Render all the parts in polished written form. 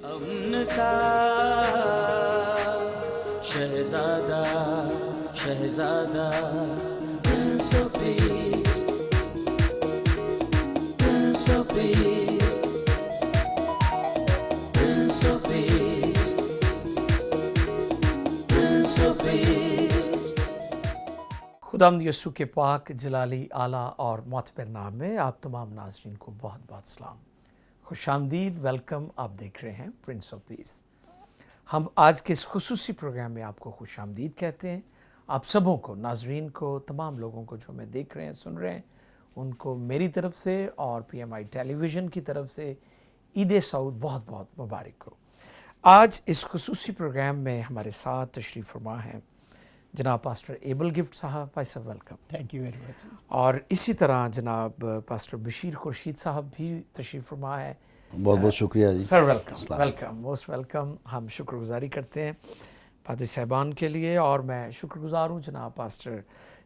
امن کا شہزادہ شہزادہ prince of peace prince of peace prince of peace prince of peace. خداوند یسوع کے پاک جلالی اعلیٰ اور معتبر نام میں آپ تمام ناظرین کو بہت بہت سلام، خوش آمدید، ویلکم۔ آپ دیکھ رہے ہیں پرنس آف پیس۔ ہم آج کے اس خصوصی پروگرام میں آپ کو خوش آمدید کہتے ہیں۔ آپ سبوں کو، ناظرین کو، تمام لوگوں کو جو ہمیں دیکھ رہے ہیں، سن رہے ہیں، ان کو میری طرف سے اور پی ایم آئی ٹیلی ویژن کی طرف سے عید سعود بہت بہت مبارک ہو۔ آج اس خصوصی پروگرام میں ہمارے ساتھ تشریف فرما ہیں جناب پاسٹر ایبل گفٹ صاحب۔ بھائی صاحب welcome. Thank you very much. اور اسی طرح جناب پاسٹر بشیر خورشید صاحب بھی تشریف فرما ہے۔ بہت بہت شکریہ جی sir welcome, welcome, most welcome. ہم شکر گزاری کرتے ہیں پادری صاحبان کے لیے، اور میں شکر گزار ہوں جناب پاسٹر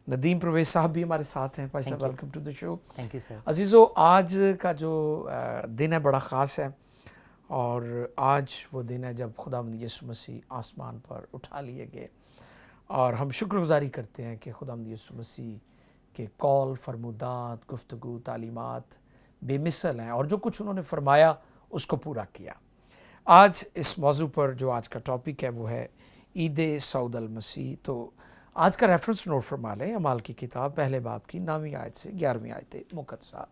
ندیم پرویز صاحب بھی ہمارے ساتھ ہیں۔ بھائی صاحب welcome to the show. Thank you sir. عزیزو، آج کا جو دن ہے بڑا خاص ہے، اور آج وہ دن ہے جب خداوند یسوع مسیح آسمان پر اٹھا لیے گئے، اور ہم شکر گزاری کرتے ہیں کہ خداوند یسوع مسیح کے قول، فرمودات، گفتگو، تعلیمات بے مثل ہیں، اور جو کچھ انہوں نے فرمایا اس کو پورا کیا۔ آج اس موضوع پر جو آج کا ٹاپک ہے وہ ہے عید سعود المسیح۔ تو آج کا ریفرنس نوٹ فرما لیں، اعمال کی کتاب پہلے باب کی 9ویں آیت سے 11ویں آیت مقدسہ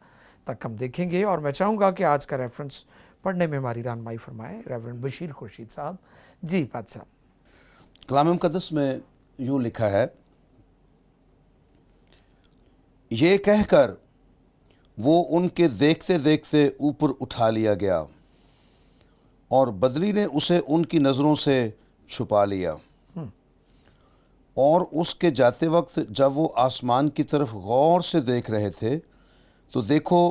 تک ہم دیکھیں گے، اور میں چاہوں گا کہ آج کا ریفرنس پڑھنے میں ہماری رہنمائی فرمائیں ریورنڈ بشیر خورشید صاحب۔ جی پاد صاحب۔ کلام مقدس میں یوں لکھا ہے، یہ کہہ کر وہ ان کے دیکھتے دیکھتے اوپر اٹھا لیا گیا، اور بدلی نے اسے ان کی نظروں سے چھپا لیا۔ اور اس کے جاتے وقت جب وہ آسمان کی طرف غور سے دیکھ رہے تھے تو دیکھو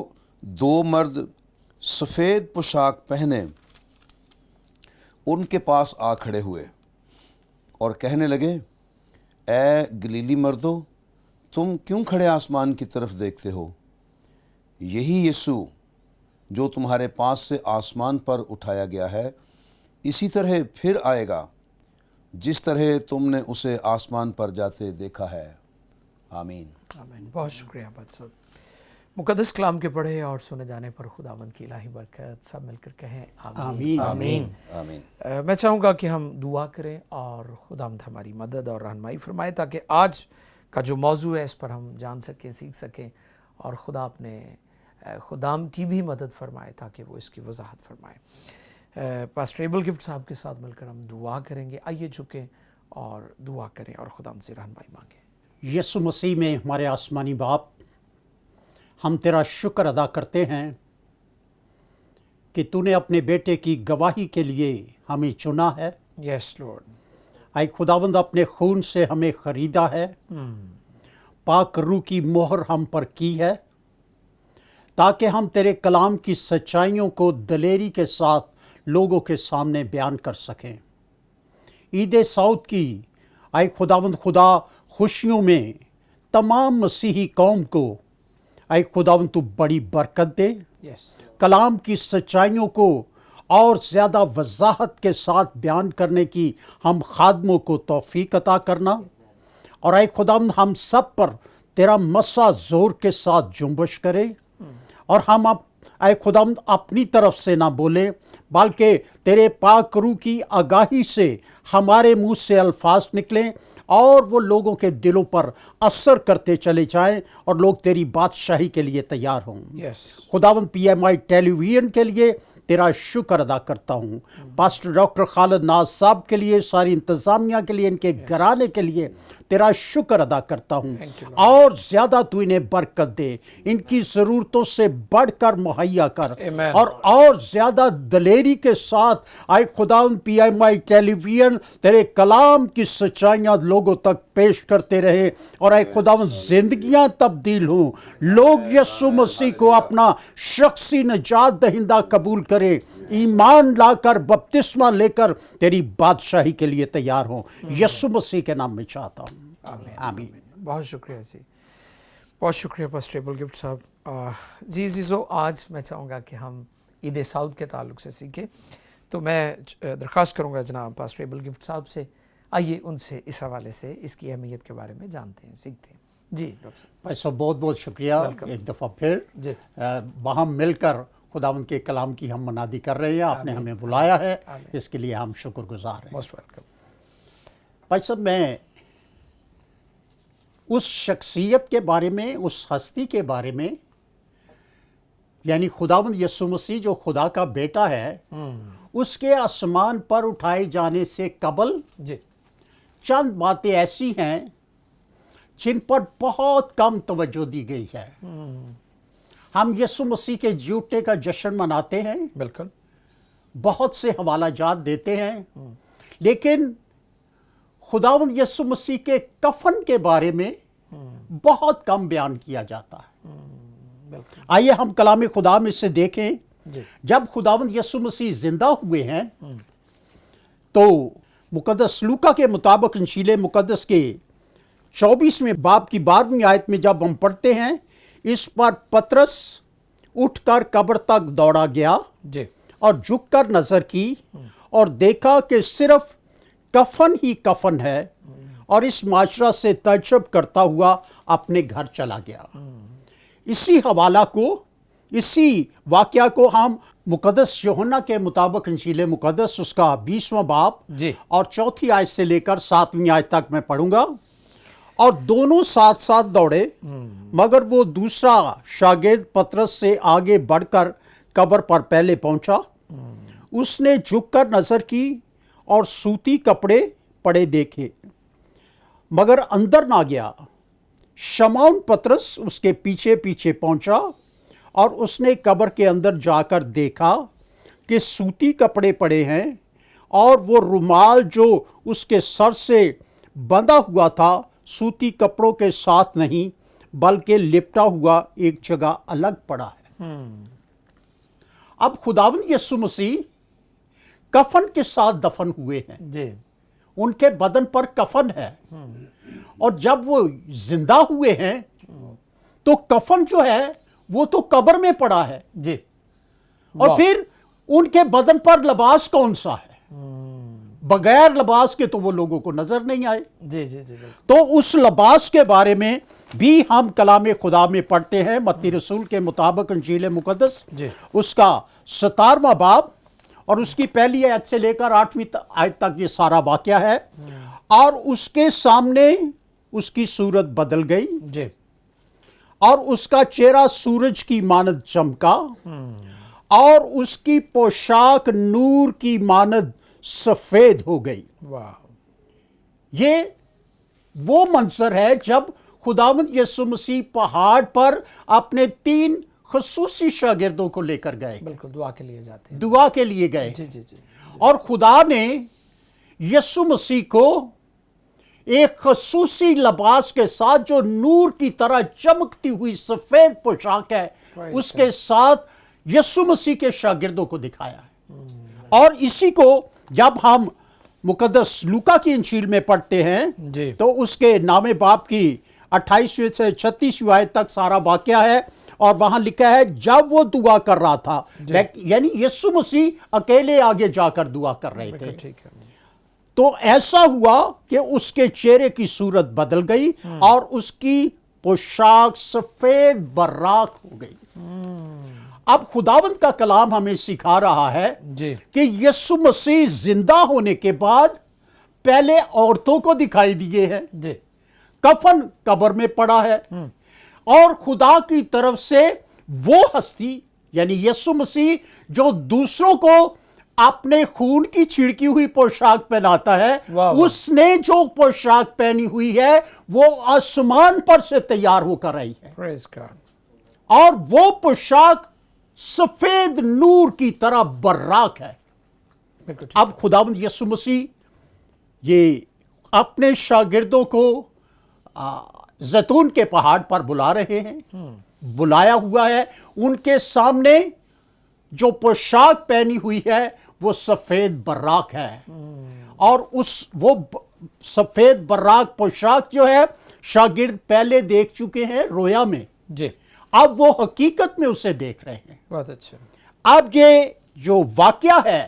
2 مرد سفید پوشاک پہنے ان کے پاس آ کھڑے ہوئے اور کہنے لگے، اے گلیلی مردو، تم کیوں کھڑے آسمان کی طرف دیکھتے ہو؟ یہی یسوع جو تمہارے پاس سے آسمان پر اٹھایا گیا ہے، اسی طرح پھر آئے گا جس طرح تم نے اسے آسمان پر جاتے دیکھا ہے۔ آمین۔ آمین۔ بہت شکریہ پاد صاحب۔ مقدس کلام کے پڑھے اور سنے جانے پر خداوند کی الہی برکت، سب مل کر کہیں آمین۔ آمین۔ آمین۔ میں چاہوں گا کہ ہم دعا کریں اور خداوند ہماری مدد اور رہنمائی فرمائے، تاکہ آج کا جو موضوع ہے اس پر ہم جان سکیں، سیکھ سکیں، اور خدا اپنے خدام کی بھی مدد فرمائے تاکہ وہ اس کی وضاحت فرمائے۔ پاسٹر ایبل گفٹ صاحب کے ساتھ مل کر ہم دعا کریں گے۔ آئیے جھکیں اور دعا کریں اور خداوند سے رہنمائی مانگیں۔ یسوع مسیح میں ہمارے آسمانی باپ، ہم تیرا شکر ادا کرتے ہیں کہ تو نے اپنے بیٹے کی گواہی کے لیے ہمیں چنا ہے۔ یس لارڈ۔ اے خداوند، اپنے خون سے ہمیں خریدا ہے، پاک روح کی مہر ہم پر کی ہے، تاکہ ہم تیرے کلام کی سچائیوں کو دلیری کے ساتھ لوگوں کے سامنے بیان کر سکیں۔ عید سعود کی اے خداوند خدا خوشیوں میں تمام مسیحی قوم کو اے خداوند تو بڑی برکت دے۔ یس۔ کلام کی سچائیوں کو اور زیادہ وضاحت کے ساتھ بیان کرنے کی ہم خادموں کو توفیق عطا کرنا، اور اے خداوند ہم سب پر تیرا مسا زور کے ساتھ جنبش کرے، اور ہم اے خداوند اپنی طرف سے نہ بولے، بلکہ تیرے پاک روح کی آگاہی سے ہمارے منہ سے الفاظ نکلیں اور وہ لوگوں کے دلوں پر اثر کرتے چلے جائیں، اور لوگ تیری بادشاہی کے لیے تیار ہوں۔ یس۔ خداوند پی ایم آئی ٹیلی ویژن کے لیے تیرا شکر ادا کرتا ہوں، پاسٹر ڈاکٹر خالد ناز صاحب کے لیے، ساری انتظامیہ کے لیے، ان کے گھرانے کے لیے تیرا شکر ادا کرتا ہوں، اور زیادہ تو انہیں برکت دے، ان کی ضرورتوں سے بڑھ کر مہیا کر، اور زیادہ دلیری کے ساتھ اے خداوند پی ایم آئی ٹیلی ویژن تیرے کلام کی سچائیاں لوگوں تک پیش کرتے رہے، اور اے خداوند زندگیاں تبدیل ہوں، لوگ یسوع مسیح کو اپنا شخصی نجات دہندہ قبول کرے، ایمان لا کر بپتسمہ لے کر تیری بادشاہی کے لیے تیار ہوں۔ یسوع مسیح کے نام میں چاہتا ہوں، آمین۔ بہت شکریہ جی، بہت شکریہ پاسٹر ایبل گفٹ صاحب۔ جی عزیزو، آج میں چاہوں گا کہ ہم عید سعود کے تعلق سے سیکھیں۔ تو میں درخواست کروں گا جناب پاسٹر ایبل گفٹ صاحب سے، آئیے ان سے اس حوالے سے اس کی اہمیت کے بارے میں جانتے ہیں، سیکھتے ہیں۔ جی ڈاکٹر صاحب۔ بھائی صاحب بہت بہت شکریہ ایک دفعہ پھر جی باہم مل کر خداوند کے کلام کی ہم منادی کر رہے ہیں، آپ نے ہمیں بلایا ہے، اس کے لیے ہم شکر گزار ہیں۔ Most welcome. بھائی صاحب میں اس شخصیت کے بارے میں، اس ہستی کے بارے میں، یعنی خداوند یسوع مسیح جو خدا کا بیٹا ہے، اس کے آسمان پر اٹھائے جانے سے قبل جی چند باتیں ایسی ہیں جن پر بہت کم توجہ دی گئی ہے۔ ہم یسوع مسیح کے جی اٹھنے کا جشن مناتے ہیں، بالکل، بہت سے حوالہ جات دیتے ہیں، لیکن خداوند یسوع مسیح کے کفن کے بارے میں بہت کم بیان کیا جاتا ہے۔ بالکل، آئیے ہم کلام خدا میں سے دیکھیں، جی جب خداوند یسوع مسیح زندہ ہوئے ہیں تو مقدس لوکا کے مطابق انجیل مقدس کے 24ویں باب کی 12ویں آیت میں جب ہم پڑھتے ہیں، اس پر پترس اٹھ کر قبر تک دوڑا گیا جی اور جھک کر نظر کی اور دیکھا کہ صرف کفن ہی کفن ہے، اور اس معاشرہ سے تعجب کرتا ہوا اپنے گھر چلا گیا۔ اسی حوالہ کو، اسی واقعہ کو ہم مقدس یوحنا کے مطابق انجیل مقدس اس کا 20واں باب جی اور 4 آیت سے لے کر 7ویں آیت تک میں پڑھوں گا۔ اور دونوں ساتھ ساتھ دوڑے، مگر وہ دوسرا شاگرد پترس سے آگے بڑھ کر قبر پر پہلے پہنچا۔ اس نے جھک کر نظر کی اور سوتی کپڑے پڑے دیکھے، مگر اندر نہ گیا۔ شمعون پترس اس کے پیچھے پیچھے پہنچا اور اس نے قبر کے اندر جا کر دیکھا کہ سوتی کپڑے پڑے ہیں، اور وہ رومال جو اس کے سر سے بندھا ہوا تھا سوتی کپڑوں کے ساتھ نہیں بلکہ لپٹا ہوا ایک جگہ الگ پڑا ہے۔ اب خداوند یسوع مسیح کفن کے ساتھ دفن ہوئے ہیں، جی ان کے بدن پر کفن ہے، اور جب وہ زندہ ہوئے ہیں تو کفن جو ہے وہ تو قبر میں پڑا ہے، جی اور پھر ان کے بدن پر لباس کون سا ہے؟ بغیر لباس کے تو وہ لوگوں کو نظر نہیں آئے۔ جی جی جی بالکل، تو اس لباس کے بارے میں بھی ہم کلام خدا میں پڑھتے ہیں، متی رسول کے مطابق انجیل مقدس جی اس کا 17واں باب اور اس کی پہلی آیت سے لے کر 8ویں آیت تک یہ سارا واقعہ ہے۔ اور اس کے سامنے اس کی صورت بدل گئی، جی اور اس کا چہرہ سورج کی مانند چمکا، اور اس کی پوشاک نور کی مانند سفید ہو گئی۔ واہ، یہ وہ منظر ہے جب خداوند یسوع مسیح پہاڑ پر اپنے 3 خصوصی شاگردوں کو لے کر گئے، بالکل دعا کے لیے جاتے ہیں۔ دعا کے لیے گئے، جی جی جی اور خدا نے یسوع مسیح کو ایک خصوصی لباس کے ساتھ جو نور کی طرح چمکتی ہوئی سفید پوشاک ہے، اس کے ساتھ یسوع مسیح کے شاگردوں کو دکھایا ہے۔ اور اسی کو جب ہم مقدس لوکا کی انجیل میں پڑھتے ہیں جی تو اس کے 9ویں باب کی 28ویں سے 36ویں آیت تک سارا واقعہ ہے، اور وہاں لکھا ہے جب وہ دعا کر رہا تھا، یعنی یسوع مسیح اکیلے آگے جا کر دعا کر رہے تھے، ٹھیک ہے، تو ایسا ہوا کہ اس کے چہرے کی صورت بدل گئی اور اس کی پوشاک سفید براق ہو گئی۔ اب خداوند کا کلام ہمیں سکھا رہا ہے جی کہ یسوع مسیح زندہ ہونے کے بعد پہلے عورتوں کو دکھائی دیے ہیں، جی کفن قبر میں پڑا ہے، اور خدا کی طرف سے وہ ہستی یعنی یسوع مسیح جو دوسروں کو اپنے خون کی چھڑکی ہوئی پوشاک پہناتا ہے، واہ واہ، اس نے جو پوشاک پہنی ہوئی ہے وہ آسمان پر سے تیار ہو کر آئی ہے، پریز گاڈ، اور وہ پوشاک سفید نور کی طرح براق ہے۔ بالکل ٹھیک، اب خداوند یسوع مسیح یہ اپنے شاگردوں کو زیتون کے پہاڑ پر بلا رہے ہیں، بلایا ہوا ہے، ان کے سامنے جو پوشاک پہنی ہوئی ہے وہ سفید براق ہے، اور وہ سفید براق پوشاک جو ہے شاگرد پہلے دیکھ چکے ہیں رویا میں، جی اب وہ حقیقت میں اسے دیکھ رہے ہیں۔ بہت اچھا، اب یہ جو واقعہ ہے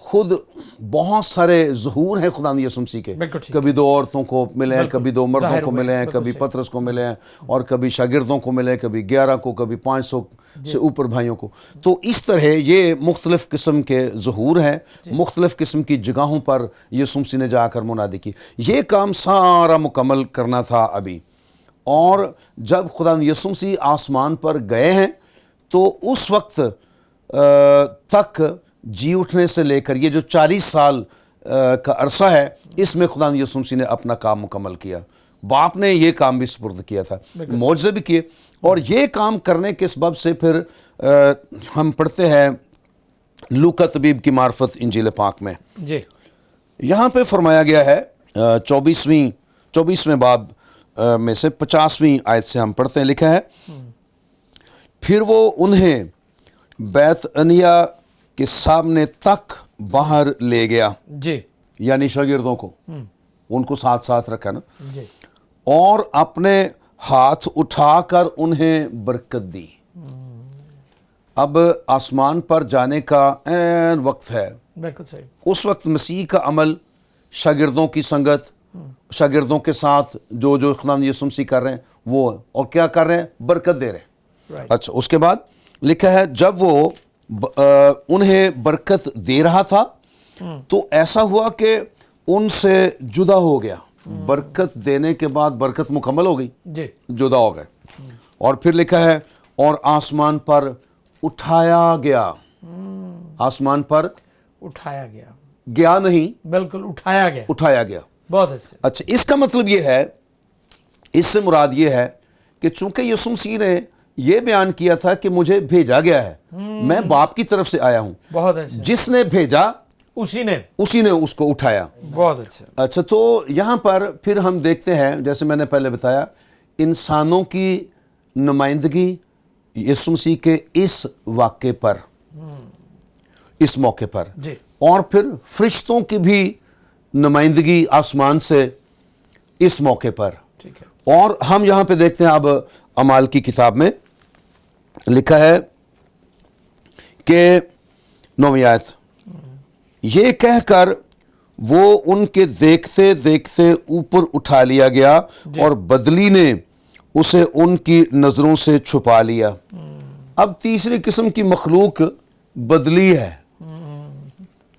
خود بہت سارے ظہور ہیں خدا یسوع مسیح کے. بالکل ٹھیک. کبھی 2 عورتوں کو ملے ہیں, کبھی 2 مردوں ظاہر کو ہوئے. ملے ہیں, بالکل کبھی صحیح. پطرس کو ملے ہیں, اور کبھی شاگردوں کو ملے ہیں, کبھی 11 کو, کبھی 500 سے اوپر بھائیوں کو. تو اس طرح یہ مختلف قسم کے ظہور ہیں, مختلف قسم کی جگہوں پر یسوع مسیح نے جا کر منادی کی. یہ کام سارا مکمل کرنا تھا ابھی. اور جب خدا یسوع مسیح آسمان پر گئے ہیں تو اس وقت تک جی اٹھنے سے لے کر یہ جو 40 سال کا عرصہ ہے, اس میں خدا یسوع مسیح نے اپنا کام مکمل کیا. باپ نے یہ کام بھی سپرد کیا تھا, معجزے بھی کیے. اور یہ کام کرنے کے سبب سے پھر ہم پڑھتے ہیں لوکا طبیب کی معرفت انجیل پاک میں, جی یہاں پہ فرمایا گیا ہے 24ویں باب میں سے 50ویں آیت سے ہم پڑھتے ہیں. لکھا ہے, پھر وہ انہیں بیت عنیہ کے سامنے تک باہر لے گیا, جی یعنی شاگردوں کو, ان کو ساتھ رکھا نا, جی اور اپنے ہاتھ اٹھا کر انہیں برکت دی. اب آسمان پر جانے کا عین وقت ہے. بالکل صحیح. اس وقت مسیح کا عمل, شاگردوں کی سنگت, شاگردوں کے ساتھ جو خدا یسوع مسیح کر رہے ہیں وہ, اور کیا کر رہے ہیں, برکت دے رہے ہیں. Right. اچھا, اس کے بعد لکھا ہے جب وہ انہیں برکت دے رہا تھا تو ایسا ہوا کہ ان سے جدا ہو گیا. برکت دینے کے بعد برکت مکمل ہو گئی, جی جدا ہو گئے. اور پھر لکھا ہے اور آسمان پر اٹھایا گیا. آسمان پر اٹھایا گیا, گیا نہیں, بالکل اٹھایا گیا. اٹھایا گیا. بہت اچھے. اچھا, اس کا مطلب یہ ہے, اس سے مراد یہ ہے کہ چونکہ یسوع مسیح نے یہ بیان کیا تھا کہ مجھے بھیجا گیا ہے, میں باپ کی طرف سے آیا ہوں, بہت اچھے. جس نے بھیجا اسی نے اس کو اٹھایا. بہت اچھے. اچھا, تو یہاں پر پھر ہم دیکھتے ہیں, جیسے میں نے پہلے بتایا, انسانوں کی نمائندگی یسوع مسیح کے اس واقعے پر, اس موقع پر, جی اور پھر فرشتوں کی بھی نمائندگی آسمان سے اس موقع پر. ٹھیک ہے. اور ہم یہاں پہ دیکھتے ہیں اب اعمال کی کتاب میں لکھا ہے کہ 9ویں آیت, یہ کہہ کر وہ ان کے دیکھتے دیکھتے اوپر اٹھا لیا گیا اور بدلی نے اسے ان کی نظروں سے چھپا لیا. اب تیسری قسم کی مخلوق بدلی ہے,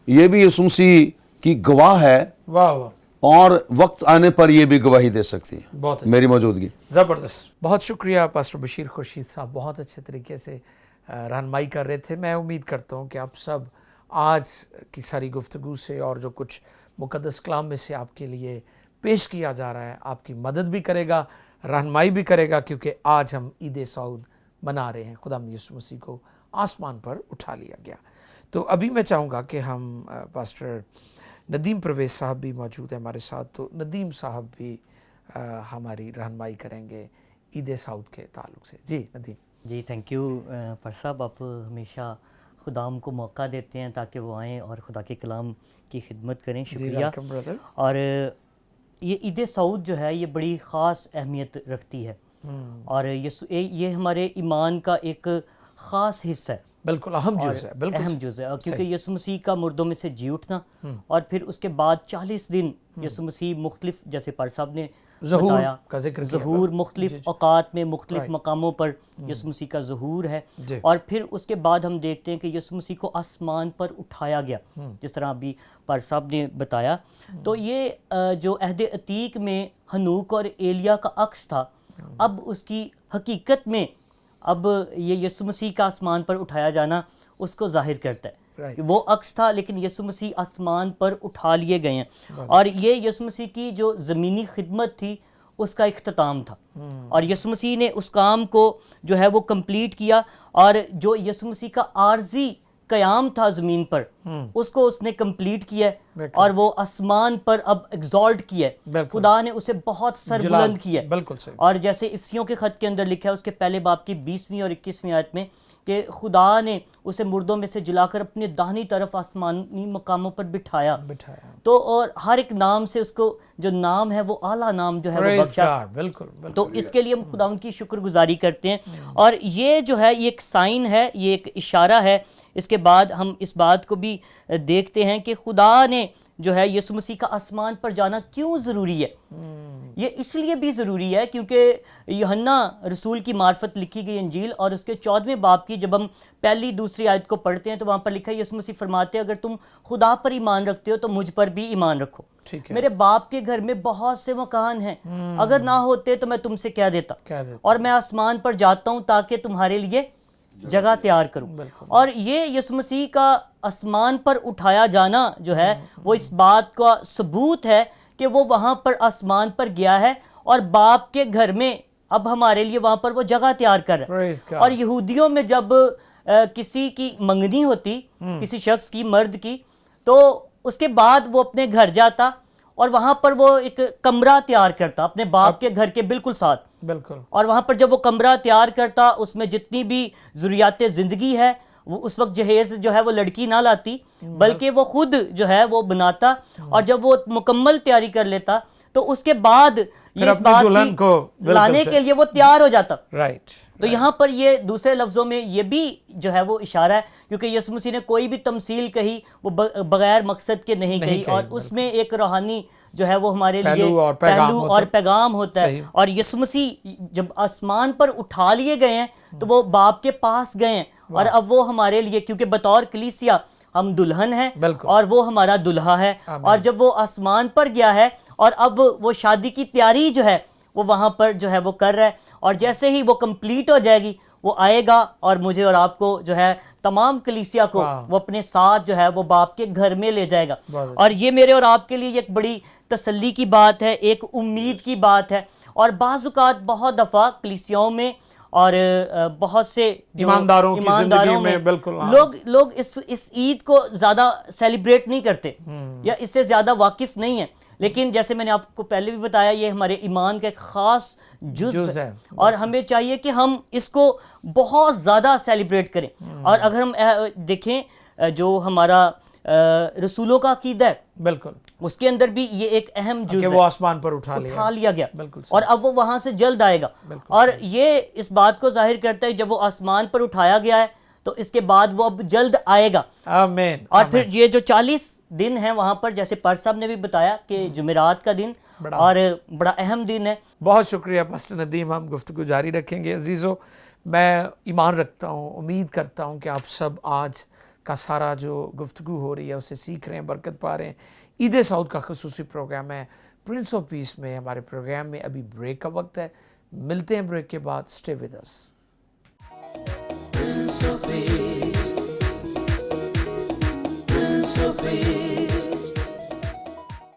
یہ بھی یسوع مسیح کی گواہ ہے, واہ واہ, اور وقت آنے پر یہ بھی گواہی دے سکتی ہے, بہت اچھا. میری موجودگی. زبردست. بہت شکریہ پاسٹر بشیر خورشید صاحب, بہت اچھے طریقے سے رہنمائی کر رہے تھے. میں امید کرتا ہوں کہ آپ سب آج کی ساری گفتگو سے اور جو کچھ مقدس کلام میں سے آپ کے لیے پیش کیا جا رہا ہے, آپ کی مدد بھی کرے گا, رہنمائی بھی کرے گا, کیونکہ آج ہم عید سعود منا رہے ہیں. خدا یسوع مسیح کو آسمان پر اٹھا لیا گیا. تو ابھی میں چاہوں گا کہ ہم پاسٹر ندیم پرویز صاحب بھی موجود ہیں ہمارے ساتھ, تو ندیم صاحب بھی ہماری رہنمائی کریں گے عید سعود کے تعلق سے. جی ندیم. جی تھینک یو پر صاحب, آپ ہمیشہ خدام کو موقع دیتے ہیں تاکہ وہ آئیں اور خدا کے کلام کی خدمت کریں. شکریہ. اور یہ عید سعود جو ہے یہ بڑی خاص اہمیت رکھتی ہے, اور یہ ہمارے ایمان کا ایک خاص حصہ ہے. بالکل اہم جز ہے, بالکل اہم جز ہے, کیونکہ یسوع مسیح کا مردوں میں سے جی اٹھنا, اور پھر اس کے بعد 40 دن یسوع مسیح مختلف, جیسے پر صاحب نے ظہور کا ذکر کیا, ظہور مختلف اوقات میں مختلف مقاموں پر یسوع مسیح کا ظہور ہے. اور پھر اس کے بعد ہم دیکھتے ہیں کہ یسوع مسیح کو آسمان پر اٹھایا گیا, جس طرح ابھی پر صاحب نے بتایا. تو یہ جو عہد عتیق میں ہنوک اور ایلیا کا عکس تھا, اب اس کی حقیقت میں اب یہ یسوع مسیح کا آسمان پر اٹھایا جانا اس کو ظاہر کرتا ہے. وہ عکس تھا لیکن یسوع مسیح آسمان پر اٹھا لیے گئے ہیں, اور یہ یسوع مسیح کی جو زمینی خدمت تھی اس کا اختتام تھا, اور یسوع مسیح نے اس کام کو جو ہے وہ کمپلیٹ کیا, اور جو یسوع مسیح کا عارضی قیام تھا زمین پر اس کو اس نے کمپلیٹ کیا ہے, اور وہ آسمان پر اب ایگزالٹ کیا ہے. خدا نے اسے بہت سربلند کیا ہے. بالکل صحیح. اور جیسے افسیوں کے خط کے اندر لکھا ہے اس کے پہلے باب کی 20ویں اور 21ویں آیت میں کہ خدا نے اسے مردوں میں سے جلا کر اپنے داہنی طرف آسمانی مقاموں پر بٹھایا. تو اور ہر ایک نام سے اس کو جو نام ہے وہ اعلیٰ نام جو ہے وہ بخشا. بالکل. تو اس کے لیے ہم خدا ان کی شکر گزاری کرتے ہیں. اور یہ جو ہے یہ ایک سائن ہے, یہ ایک اشارہ ہے اس کے بعد ہم اس بات کو بھی دیکھتے ہیں کہ خدا نے جو ہے یسوع مسیح کا آسمان پر جانا کیوں ضروری ہے. یہ اس لیے بھی ضروری ہے کیونکہ یوحنا رسول کی معرفت لکھی گئی انجیل اور اس کے 14ویں باب کی جب ہم پہلی دوسری آیت کو پڑھتے ہیں تو وہاں پر لکھا ہے یسوع مسیح فرماتے ہیں اگر تم خدا پر ایمان رکھتے ہو تو مجھ پر بھی ایمان رکھو. میرے باپ کے گھر میں بہت سے مکان ہیں, اگر نہ ہوتے تو میں تم سے کہہ دیتا, اور میں آسمان پر جاتا ہوں تاکہ تمہارے لیے جگہ تیار کروں. اور یہ یسوع مسیح کا آسمان پر اٹھایا جانا جو ہے وہ اس بات کا ثبوت ہے کہ وہ وہاں پر آسمان پر گیا ہے اور باپ کے گھر میں اب ہمارے لیے وہاں پر وہ جگہ تیار کر رہا ہے. اور یہودیوں میں جب کسی کی منگنی ہوتی کسی شخص کی, مرد کی, تو اس کے بعد وہ اپنے گھر جاتا اور وہاں پر وہ ایک کمرہ تیار کرتا اپنے باپ کے گھر کے بالکل ساتھ. بالکل. اور وہاں پر جب وہ کمرہ تیار کرتا اس میں جتنی بھی ضروریات زندگی ہے وہ اس وقت جہیز جو ہے وہ لڑکی نہ لاتی بلکہ وہ خود جو ہے وہ بناتا, اور جب وہ مکمل تیاری کر لیتا تو اس کے بعد یہ اس بات کو لانے کے لیے وہ تیار ہو جاتا. رائٹ. تو یہاں پر یہ دوسرے لفظوں میں یہ بھی جو ہے وہ اشارہ ہے کیونکہ یسوع مسیح نے کوئی بھی تمثیل کہی وہ بغیر مقصد کے نہیں کہی, اور اس میں ایک روحانی جو ہے وہ ہمارے لیے پہلو اور پیغام ہوتا ہے. اور یسوع مسیح جب آسمان پر اٹھا لیے گئے ہیں تو وہ باپ کے پاس گئے ہیں, اور اب وہ ہمارے لیے کیونکہ بطور کلیسیا ہم دلہن ہیں اور وہ ہمارا دلہا ہے, اور جب وہ آسمان پر گیا ہے اور اب وہ شادی کی تیاری جو ہے وہ وہاں پر جو ہے وہ کر رہا ہے, اور جیسے ہی وہ کمپلیٹ ہو جائے گی وہ آئے گا اور مجھے اور آپ کو جو ہے تمام کلیسیا کو وہ اپنے ساتھ جو ہے وہ باپ کے گھر میں لے جائے گا. اور یہ میرے اور آپ کے لیے ایک بڑی تسلی کی بات ہے, ایک امید کی بات ہے. اور بعض اوقات بہت دفعہ کلیسیاؤں میں اور بہت سے ایمانداروں کی زندگی میں بالکل لوگ اس عید کو زیادہ سیلیبریٹ نہیں کرتے یا اس سے زیادہ واقف نہیں ہیں, لیکن جیسے میں نے آپ کو پہلے بھی بتایا یہ ہمارے ایمان کا ایک خاص جز ہے, اور ہمیں چاہیے کہ ہم اس کو بہت زیادہ سیلیبریٹ کریں. اور اگر ہم دیکھیں جو ہمارا رسولوں کا عقیدہ ہے بالکل اس کے اندر بھی یہ ایک اہم جز ہے کہ وہ آسمان پر اٹھا لیا گیا اور اب وہ وہاں سے جلد آئے گا. اور یہ اس بات کو ظاہر کرتا ہے جب وہ آسمان پر اٹھایا گیا ہے تو اس کے بعد وہ اب جلد آئے گا. آمین. اور پھر یہ جو 40 دن ہیں وہاں پر جیسے پار صاحب نے بھی بتایا کہ جمعرات کا دن اور بڑا اہم دن ہے. بہت شکریہ پاسٹر ندیم, ہم گفتگو جاری رکھیں گے. عزیزو, میں ایمان رکھتا ہوں, امید کرتا ہوں کہ آپ سب آج کا سارا جو گفتگو ہو رہی ہے اسے سیکھ رہے ہیں, برکت پا رہے ہیں. عید سعود کا خصوصی پروگرام ہے پرنس آف پیس میں. ہمارے پروگرام میں ابھی بریک کا وقت ہے, ملتے ہیں بریک کے بعد. Stay with us. Prince of Peace, Prince of Peace.